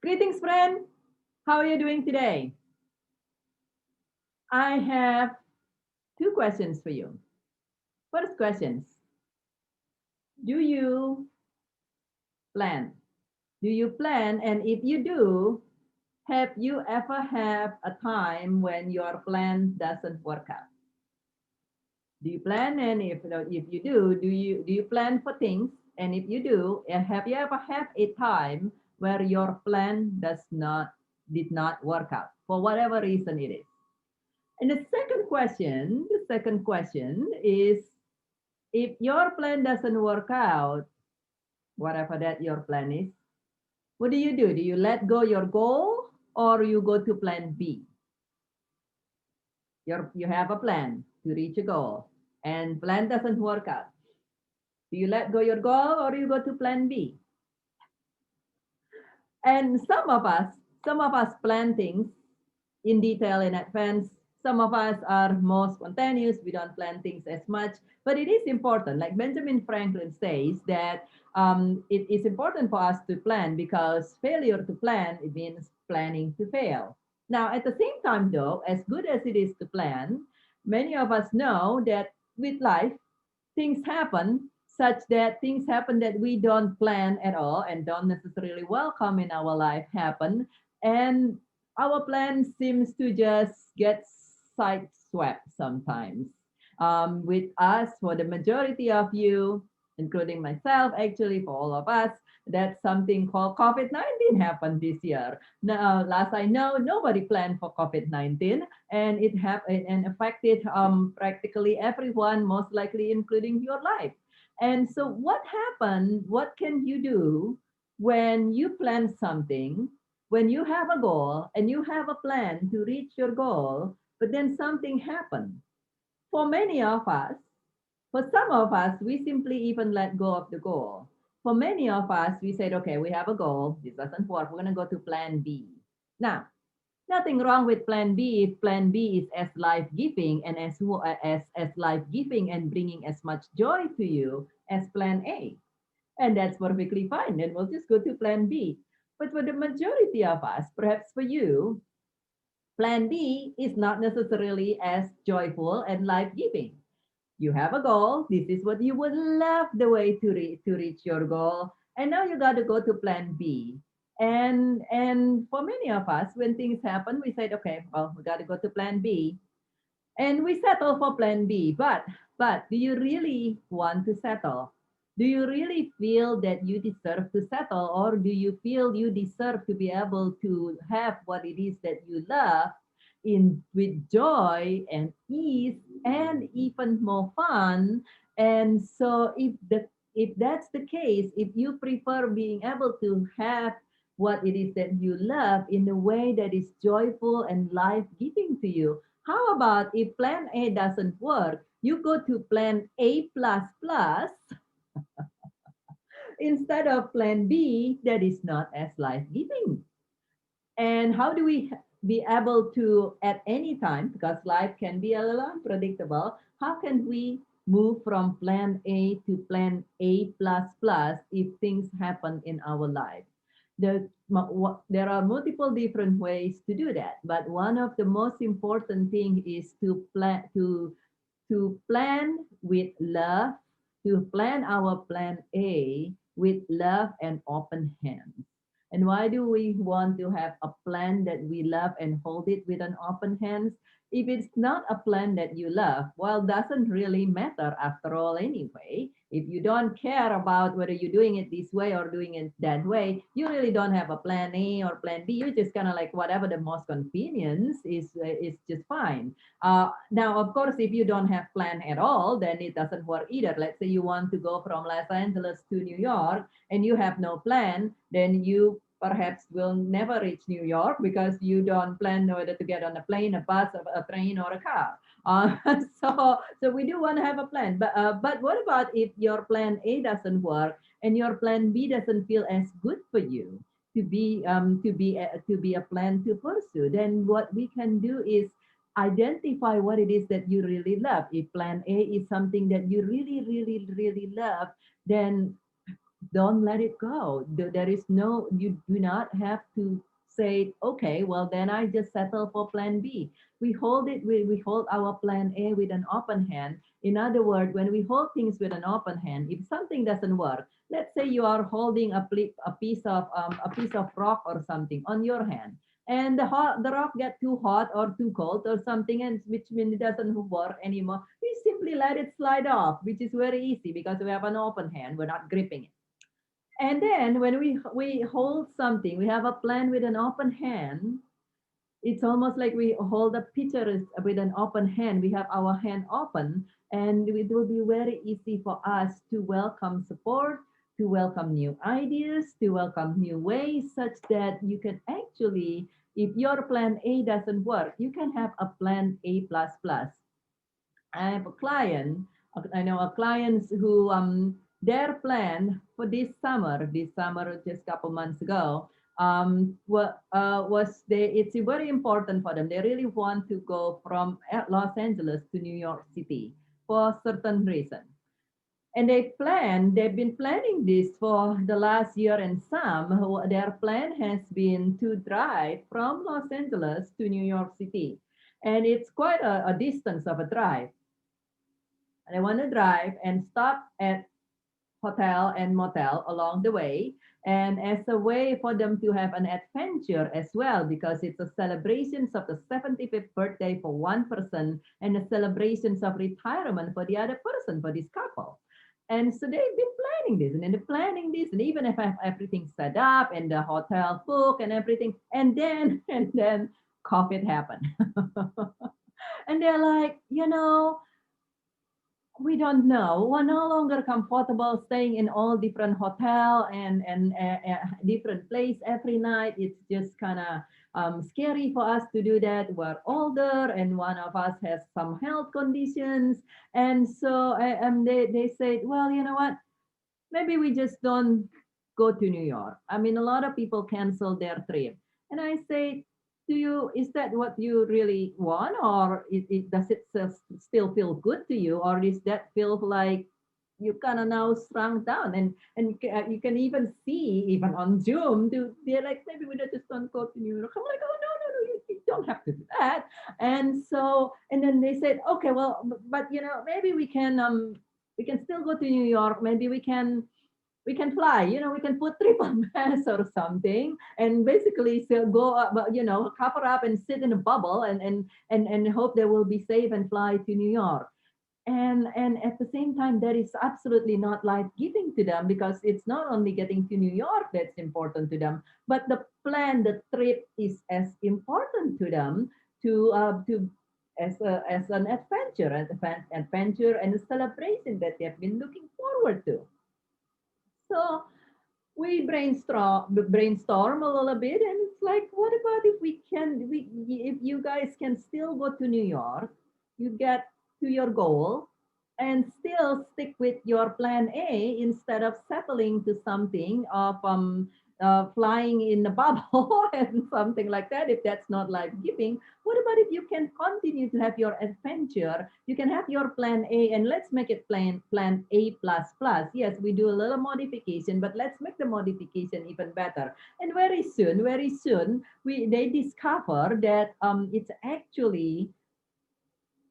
Greetings, friend. How are you doing today? I have two questions for you. First questions. Do you plan? Do you plan? And if you do, have you ever have a time when your plan doesn't work out? Do you plan? And if you do you plan for things? And if you do, have you ever had a time where your plan did not work out for whatever reason it is? And the second question is if your plan doesn't work out, whatever that your plan is, what do you do? Do you let go your goal or you go to plan B? You have a plan to reach a goal and plan doesn't work out. Do you let go your goal or you go to plan B? And some of us plan things in detail in advance. Some of us are more spontaneous. We don't plan things as much, but it is important. Like Benjamin Franklin says that it is important for us to plan because failure to plan, it means planning to fail. Now, at the same time, though, as good as it is to plan, many of us know that with life, things happen that we don't plan at all and don't necessarily welcome in our life happen, and our plan seems to just get sideswept sometimes. With us, for the majority of you, including myself, actually for all of us, that something called COVID-19 happened this year. Now, last I know, nobody planned for COVID-19, and it happened and affected practically everyone, most likely including your life. And so, what happened? What can you do when you plan something, when you have a goal and you have a plan to reach your goal, but then something happened? For many of us, for some of us, we simply even let go of the goal. For many of us, we said, okay, we have a goal. This doesn't work. We're going to go to plan B. Now, nothing wrong with plan B if plan B is as life-giving and as life-giving and bringing as much joy to you as plan A. And that's perfectly fine. Then we'll just go to plan B. But for the majority of us, perhaps for you, plan B is not necessarily as joyful and life-giving. You have a goal. This is what you would love the way to reach your goal. And now you got to go to plan B. And for many of us, when things happen, we said, okay, well, we got to go to plan B. And we settle for plan B. But do you really want to settle? Do you really feel that you deserve to settle, or do you feel you deserve to be able to have what it is that you love in with joy and ease and even more fun? And so if that's the case, if you prefer being able to have what it is that you love in a way that is joyful and life-giving to you, how about if plan A doesn't work, you go to plan A plus plus instead of plan B that is not as life-giving? And how do we be able to, at any time, because life can be a little unpredictable, how can we move from plan A to plan A plus plus if things happen in our life? There are multiple different ways to do that, but one of the most important thing is to plan with love, to plan our plan A with love and open hands. And why do we want to have a plan that we love and hold it with an open hands? If it's not a plan that you love, well, doesn't really matter after all anyway. If you don't care about whether you're doing it this way or doing it that way, you really don't have a plan A or plan B. You're just kind of like whatever the most convenience is just fine. Now, of course, if you don't have plan at all, then it doesn't work either. Let's say you want to go from Los Angeles to New York and you have no plan, then you perhaps will never reach New York because you don't plan whether to get on a plane, a bus, a train, or a car. Uh, so we do want to have a plan. But what about if your plan A doesn't work and your plan B doesn't feel as good for you to be a plan to pursue? Then what we can do is identify what it is that you really love. If plan A is something that you really, really, really love, then don't let it go. There is no, you do not have to say, okay, well, then I just settle for plan B. We hold it, we hold our plan A with an open hand. In other words, when we hold things with an open hand, if something doesn't work, let's say you are holding a piece of rock or something on your hand, and the rock get too hot or too cold or something, and which means it doesn't work anymore. We simply let it slide off, which is very easy because we have an open hand. We're not gripping it. And then when we hold something, we have a plan with an open hand. It's almost like we hold a pitcher with an open hand. We have our hand open, and it will be very easy for us to welcome support, to welcome new ideas, to welcome new ways, such that you can actually, if your plan A doesn't work, you can have a plan A plus plus. I have a client, I know a clients who their plan for this summer just a couple months ago, was they, it's very important for them. They really want to go from Los Angeles to New York City for certain reason. And they've been planning this for the last year, and their plan has been to drive from Los Angeles to New York City. And it's quite a distance of a drive. And I want to drive and stop at hotel and motel along the way. And as a way for them to have an adventure as well, because it's a celebrations of the 75th birthday for one person and a celebrations of retirement for the other person, for this couple. And so they've been planning this, and then they're planning this, and even if I have everything set up and the hotel book and everything, and then and then COVID happened. And they're like, we don't know. We're no longer comfortable staying in all different hotel and different place every night. It's just kind of scary for us to do that. We're older, and one of us has some health conditions, and so they said, well, you know what? Maybe we just don't go to New York. I mean, a lot of people cancel their trip. And I say, is that what you really want? Or does it still feel good to you? Or is that feel like you kind of now shrunk down? And you can even see, even on Zoom, they're like, maybe we just don't go to New York. I'm like, oh, no, no, no, you don't have to do that. And so, and then they said, okay, well, but, maybe we can still go to New York. Maybe we can fly. We can put triple mask or something, and basically still go up, cover up and sit in a bubble and hope they will be safe and fly to New York. And at the same time, that is absolutely not life giving to them, because it's not only getting to New York that's important to them, but the trip is as important to them, to as an adventure and a celebration that they have been looking forward to. So we brainstorm a little bit, and it's like, what about if if you guys can still go to New York, you get to your goal, and still stick with your plan A instead of settling to something of flying in a bubble and something like that. If that's not life giving, what about if you can continue to have your adventure? You can have your plan A, and let's make it plan A plus plus. Yes, we do a little modification, but let's make the modification even better. And very soon, they discover that it's actually,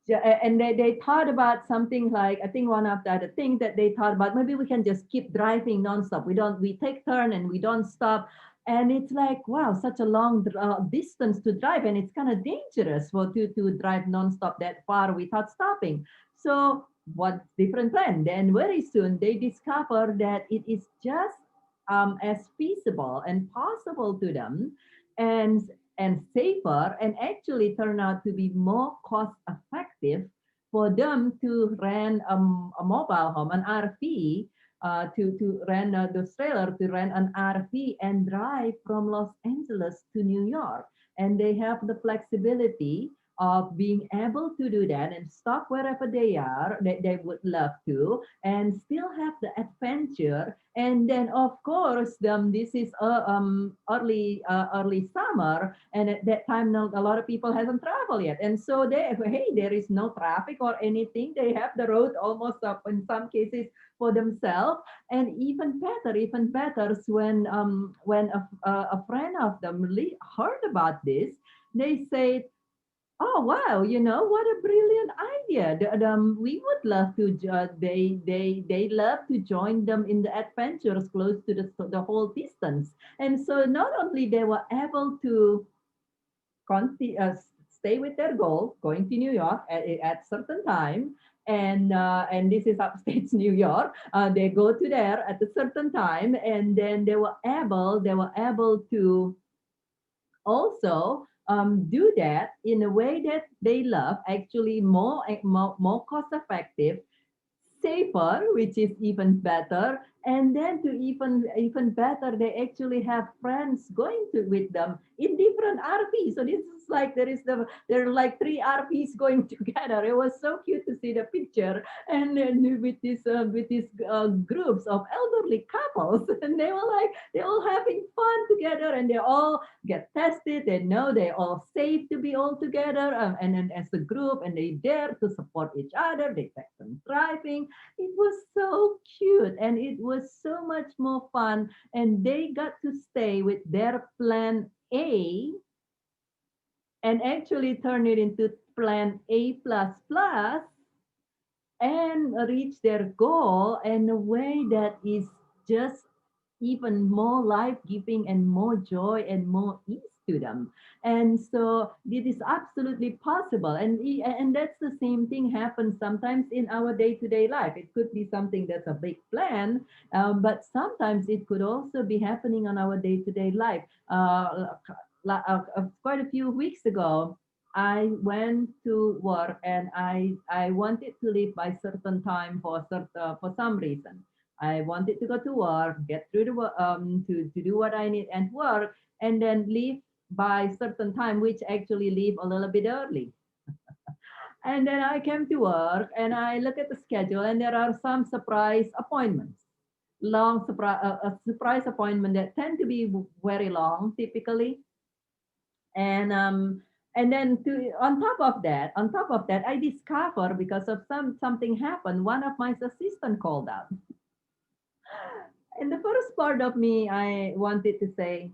and they thought about something like, I think one of the other things that they thought about, maybe we can just keep driving nonstop. We take turn and we don't stop. And it's like, wow, such a long distance to drive, and it's kind of dangerous to drive nonstop that far without stopping. So what different plan? Then very soon they discover that it is just as feasible and possible to them, and safer, and actually turn out to be more cost effective for them to rent a mobile home, an RV, to rent the trailer, to rent an RV and drive from Los Angeles to New York. And they have the flexibility of being able to do that and stop wherever they are, they would love to, and still have the adventure. And then, of course, this is early summer, and at that time, a lot of people hasn't traveled yet, and so hey, there is no traffic or anything. They have the road almost up in some cases for themselves. And even better is when a friend of them heard about this, they said, "Oh wow, what a brilliant idea! We would love to. They love to join them in the adventures close to the whole distance." And so not only they were able to stay with their goal, going to New York at certain time, and this is upstate New York. They go to there at a certain time, and then they were able to also do that in a way that they love, actually more cost effective, safer, which is even better. And then to even better, they actually have friends going to with them in different RVs. So this is like there are like three RVs going together. It was so cute to see the picture, and then with these groups of elderly couples, and they're all having fun together, and they all get tested. They know they're all safe to be all together, and then as a group, and they dare to support each other. They take them driving. It was so cute, and it was so much more fun. And they got to stay with their plan A and actually turn it into plan A plus plus and reach their goal in a way that is just even more life giving and more joy and more ease to them. And so it is absolutely possible. And that's the same thing happens sometimes in our day-to-day life. It could be something that's a big plan, but sometimes it could also be happening on our day-to-day life. Quite a few weeks ago, I went to work, and I wanted to leave by certain time for some reason. I wanted to go to work, get through to do what I need and work, and then leave by certain time, which actually leave a little bit early. And then I came to work, and I look at the schedule, and there are some surprise appointments, long surprise a surprise appointment that tend to be very long typically. And then on top of that, I discover, because of something happened, one of my assistant called out. And the first part of me, I wanted to say,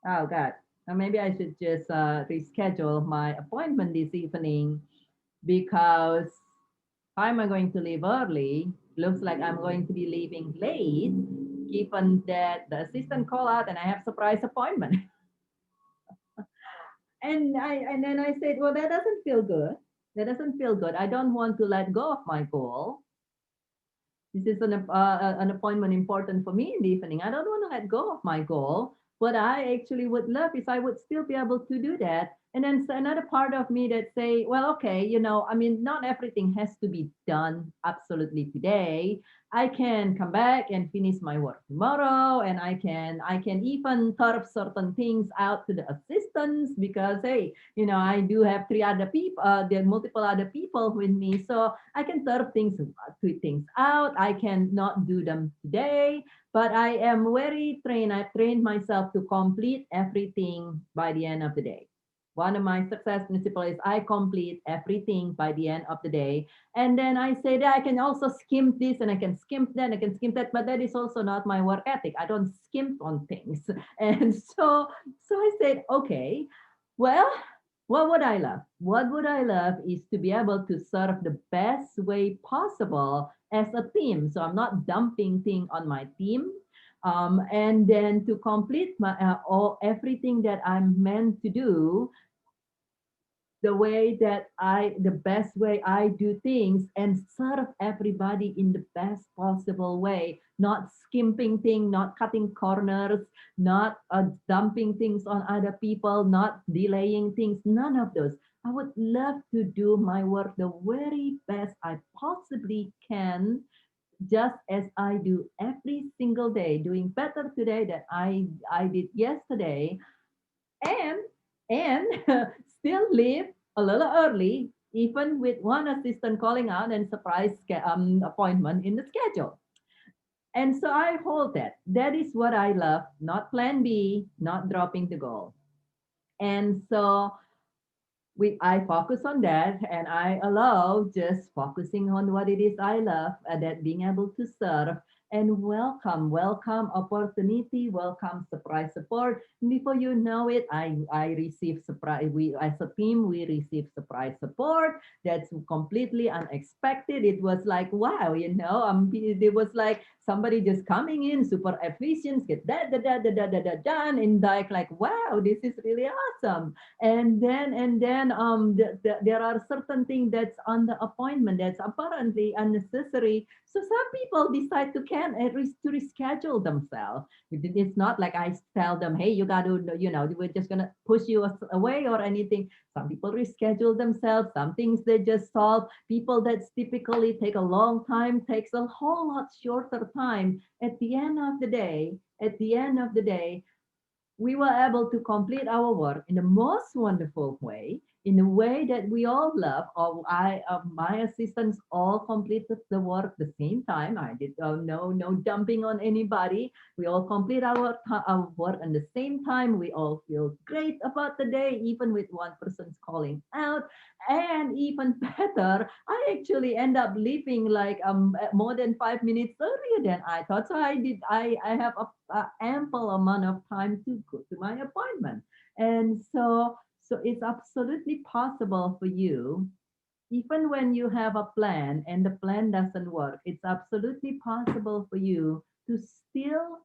"Oh God, maybe I should just reschedule my appointment this evening, because how am I going to leave early? Looks like I'm going to be leaving late, given that the assistant called out and I have surprise appointment." And then I said, "Well, that doesn't feel good. That doesn't feel good. I don't want to let go of my goal. This is an appointment important for me in the evening. I don't want to let go of my goal. What I actually would love is I would still be able to do that." And then another part of me that say, "Well, okay, I mean, not everything has to be done absolutely today. I can come back and finish my work tomorrow, and I can even curve certain things out to the assistants, because hey, I do have three other people, there are multiple other people with me, so I can curve things out. I can not do them today, but I am very trained. I've trained myself to complete everything by the end of the day. One of my success principles is I complete everything by the end of the day. And then I say that I can also skim this, and I can skim that, I can skim that, but that is also not my work ethic. I don't skimp on things. And so I said, okay, well, what would I love? What would I love is to be able to serve the best way possible as a team. So I'm not dumping thing on my team. And then to complete everything that I'm meant to do, the best way I do things, and serve everybody in the best possible way, not skimping things, not cutting corners, not dumping things on other people, not delaying things, none of those. I would love to do my work the very best I possibly can, just as I do every single day, doing better today than I did yesterday, and and still live a little early, even with one assistant calling out and surprise appointment in the schedule. And so I hold that. That is what I love, not plan B, not dropping the goal. And so I focus on that and I allow just focusing on what it is I love, that being able to serve and welcome opportunity, welcome surprise support. Before you know it, I receive surprise. We as a team we receive surprise support that's completely unexpected. It was like wow, it was like somebody just coming in super efficient, get that done, and like wow, this is really awesome. And then there are certain things that's on the appointment that's apparently unnecessary, so some people decide to can to reschedule themselves. It's not like I tell them, hey, you got to, we're just going to push you away or anything. Some people reschedule themselves. Some things they just solve. People that typically take a long time takes a whole lot shorter time. At the end of the day, we were able to complete our work in the most wonderful way, in a way that we all love. My assistants all completed the work the same time. I did no dumping on anybody. We all complete our work at the same time. We all feel great about the day, even with one person's calling out. And even better, I actually end up leaving like more than 5 minutes earlier than I thought. So I have a ample amount of time to go to my appointment. And so it's absolutely possible for you, even when you have a plan and the plan doesn't work, it's absolutely possible for you to still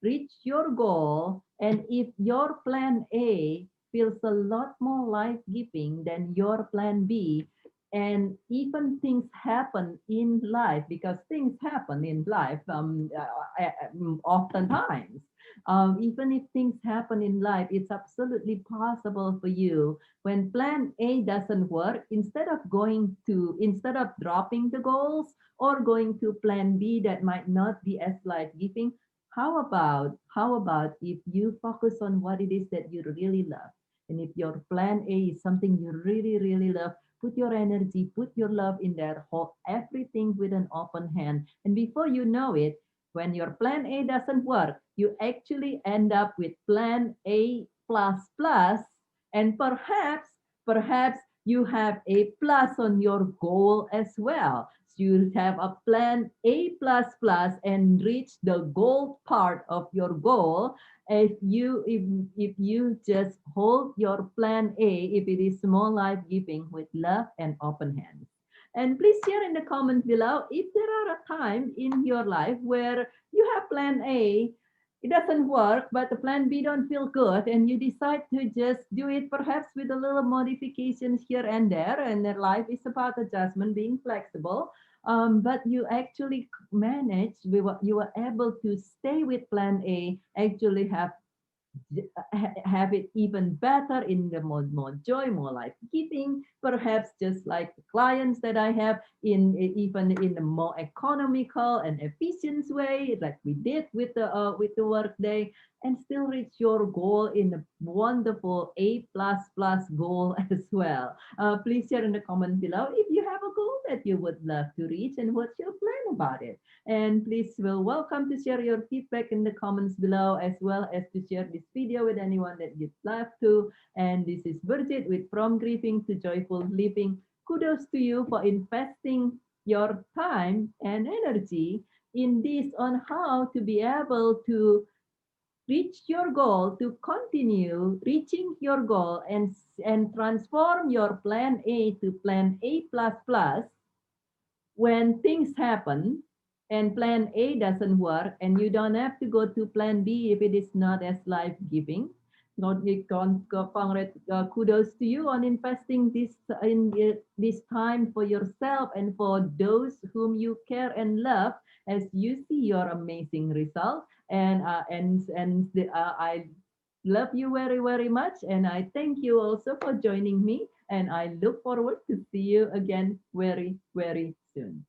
reach your goal. And if your plan A feels a lot more life giving than your plan B, and even things happen in life, because things happen in life oftentimes, even if things happen in life, it's absolutely possible for you, when plan A doesn't work, instead of dropping the goals or going to plan B that might not be as life giving, how about if you focus on what it is that you really love? And if your plan A is something you really, really love, put your energy, put your love in there, hold everything with an open hand. And before you know it, when your plan A doesn't work, you actually end up with plan A plus plus, and perhaps you have a plus on your goal as well. So you have a plan A plus plus and reach the goal part of your goal. If you just hold your plan A, if it is more life giving, with love and open hands. And please share in the comments below if there are a time in your life where you have plan A, it doesn't work, but the plan B don't feel good, and you decide to just do it perhaps with a little modifications here and there. And their life is about adjustment, being flexible. But you actually managed, you were able to stay with plan A, actually have it even better in the more joy, more life giving, perhaps just like the clients that I have, in even in the more economical and efficient way, like we did with the workday, and still reach your goal in a wonderful A plus plus goal as well. Please share in the comment below if you have a goal that you would love to reach and what's your plan about it. And please will welcome to share your feedback in the comments below, as well as to share this video with anyone that you'd love to. And this is Birgit with From Grieving to Joyful Living. Kudos to you for investing your time and energy in this, on how to be able to reach your goal, to continue reaching your goal, and transform your plan A to plan A plus plus when things happen and plan A doesn't work, and you don't have to go to plan B if it is not as life giving. Kudos to you on investing this time for yourself and for those whom you care and love, as you see your amazing result. I love you very, very much, and I thank you also for joining me, and I look forward to see you again very, very soon.